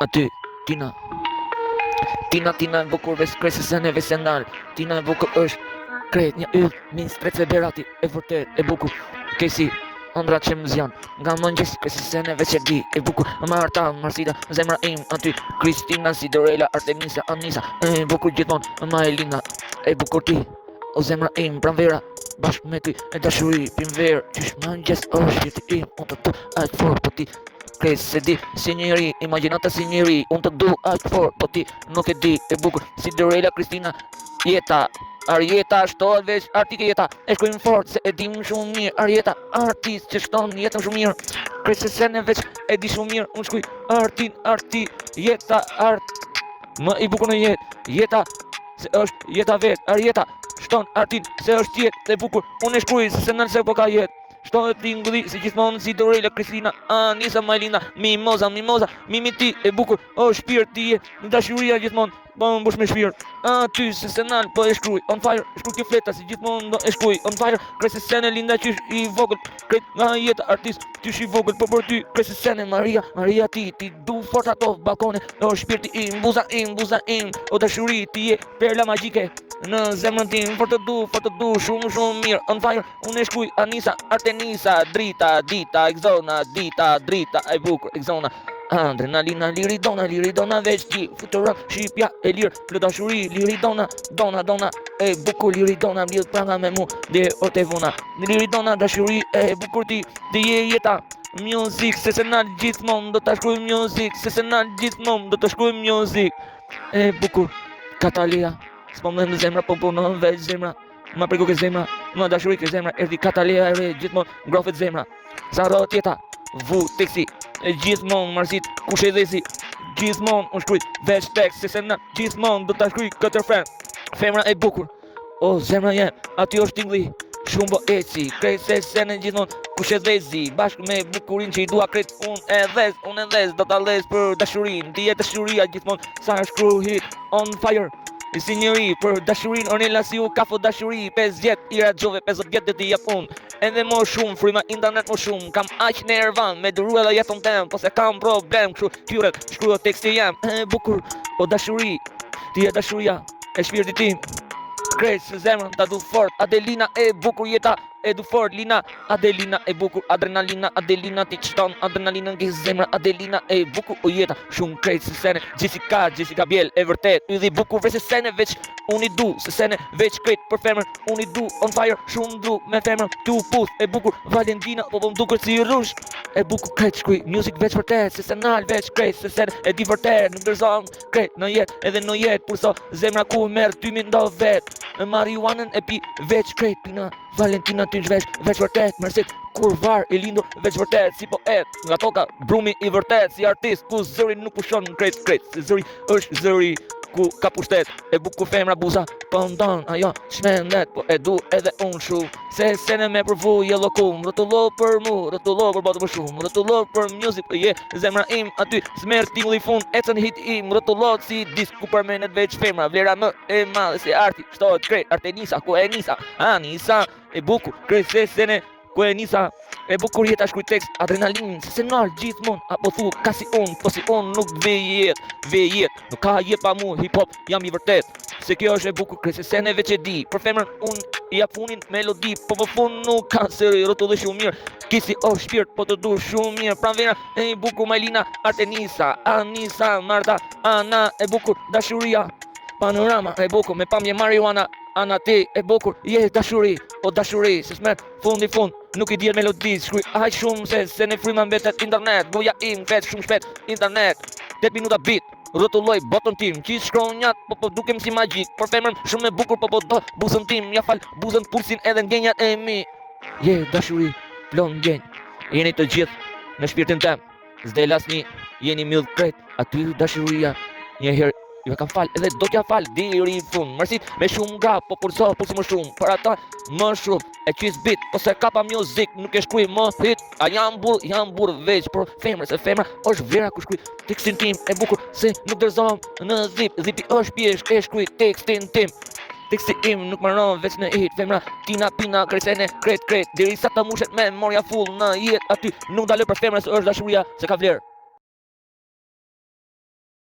aty, Tina. Tina e bukur veç kresë se neve se ndal. Tina e bukur është krejt një yll, min strece berati, e vërtet, e bukur. Kesi, ëndra që më zjan, nga mëngjesi kresë se neve që di, e bukur. Marta, Marsida, zemra im, aty, Kristina, Sidorella, Artemisa, Anisa, e bukur gjithmon, Maelina, e bukur ti, o zemra im, pranvera, bashk me ty, e dashuri, pinver, qysh mëngjes është shpirti im, unë të tu, aqë fort, po ti, kresë se di, si njeri, imaginata si njeri, unë të du, aqë fort, po ti, nuk e di, e bukur, Sidorella, Kristina, jeta, Arjeta shtohet veç artike jeta, e shkojmë fort se e dim shumë mirë, Arjeta, artist që shton jetën shumë mirë, kresë se ne veç e di shumë mirë, unë shkuj arti, jeta, më i bukur në jetë, jeta, se është jeta vetë, Arjeta, shton artin, se është jetë e bukur, unë e shkruj se nëse po ka jetë. Shtohet tingulli si gjithmonë si Dorella, Kristina, Anisa, Maelina, Mimoza, mimi ti e bukur, o shpirt ti je, në dashuria gjithmonë, po më mbush me shpirt. Ty se senal po e shkruj, on fire, shkruj kjo fleta si gjithmonë do e shkruj, on fire, kresë sene linda qysh i vogël, kret nga jeta artist, qysh i vogël, po për ty kresë sene Maria ti du fort ato balkone, o shpirti im, buza im, o dashuri ti je perla magjike. Në zemrën tim, fort të du, shumë mirë, on fire, unë e shkruj Anisa, Artemisa, Drita, Dita, Exona, Dita, Drita, e bukur, Exona, Adrenalina, liridona, veç ti, futuron, shqipja, e lirë, plë dashuri, liridona, dona, e bukur, liridona, mlidh pranga me mu, dhe o te vuna, liridona, dashuri, e bukur ti, dhe je jeta, music, se senal gjithmon, do të shkruj music, se senal gjithmon, do të shkruj music, e bukur, Katalia. S'po më dhe në zemra, po punon veç zemra. Ma prego ke zemra, ma dashuri ke zemra. Erdi Katalia e re, gjithmon ngrofet zemra. Sa rrot jeta, vu, teksi, e gjithmon marsit, kush e dhesi. Gjithmon unë shkruj, veç tekst, se na gjithmon do ta shkruj këtë refren. Femra e bukur, o zemra jem, aty është tingli. Shumë bo eci, krejt se sene gjithmon, kush e dhezi. Bashk me bukurin që i dua krejt, unë e dhez, do ta les për dashurin. Ti e dashuria gjithmon, sa shkruj hit, on fire. Si njëri, për dashurin, Ornella si u kafo dashuri 5 vjet, i ragjove 50 vjet dhe t'i japun. Edhe më shumë, frima internet më shumë. Kam aq nervan, me dëru edhe jetën tem, po se kam problem, kështu kyret, shkrujo teksti jam. Bukur, o dashuri, ti e dashuria, e shpirti tim. Krejt se zemrën, ta du fort, Adelina e bukur jeta, e du fort, Lina, Adelina e bukur, adrenalina, Adelina ti qëton, adrenalina nge zemra, Adelina e bukur, o jeta, shumë krejt se sene, Jessica Biel, e vërtet, ydhi bukur vre se sene veç, unë i du, se sene veç krejt për femrën, unë i du, on fire, shumë du, me femrën, tu puth, e bukur, Valentina, po më duker si rrush, e bukur krejt shkuj, music veç vërtet, se senal veç krejt, se sene, e di vërtet, në ndërzon, krejt, në jet, edhe në jet, përso, zemra ku merë, ty mi ndo vet, marijuanën e pi veç krejt, pina, Valentina ty veç vërtet, mërësit, kur var i lindur veç vërtet, si poet, nga toka, brumi i vërtet, si artist, ku zëri nuk pushon krejt, si zëri është zëri, ku ka pushtet, e bukur femra buza, po ndon, ajo, shmendet, po e du edhe unë shumë, se sene me përvu jello kum, rëtullo për mu, rëtullo për botë për shumë, rëtullo për music, je, zemra im, aty, smerë tingulli fund, ecën hit im, rëtullo si disk ku përmenet veç femra, vlera më e madhe se arti, shtohet krejt, Artemisa, ku e Nisa, Anisa, e bukur, krejt se sene, ku e Nisa, e bukur jeta shkuj tekst, adrenalin, se senal gjithmon, apo thu, ka si unë, po si unë nuk ve jet, nuk ka jet pa mu, hip hop, jam i vërtet, se kjo është e bukur, krejt se sene veç e di, për femrën unë, i apunin melodi, po për fun nuk ka sëri, rëtu dhe shumë mirë, kisi o shpirt, po të du shumë mirë, pranvera, e bukur, Maelina, Artemisa, Anisa, Marta, Ana, e bukur, dashuria, panorama, e bukur, me pamje marijuana, Ana ti, e bukur, je dashuri, o dashuri, se smer, fund, nuk i djerë melodi, shkruj aq shumë se në frima mbetet internet, goja im, fet shumë shpet, internet, 8 minuta bit, rëtulloj botën tim, që i shkronjat, po dukem si magjik, për femrën shumë e bukur, po do buzën tim, ja fal buzën pulsin edhe ngenjat e mi, je dashuri, plon ngenj, jeni të gjithë në shpirtin tem, s'del asni, jeni mill krejt, aty dashuria, njëherë, ju e kam fal, edhe do t'ja fal, diri fund, mërësit me shumë gra, po pulso më shumë, për ata më shumë, e qis bit, po se kapa music, nuk e shkuj më hit, a jam burr veç, por femra, se femra është vera ku shkuj tekstin tim, e bukur, se nuk dërzom në zipi është pjesh, e shkuj tekstin tim, teksti im nuk marron veç në hit, femra, tina, pina, kresene, kret, diri sa të mushet me memoria full në jet, aty nuk dalë për femra se është dashuria, se ka vlerë.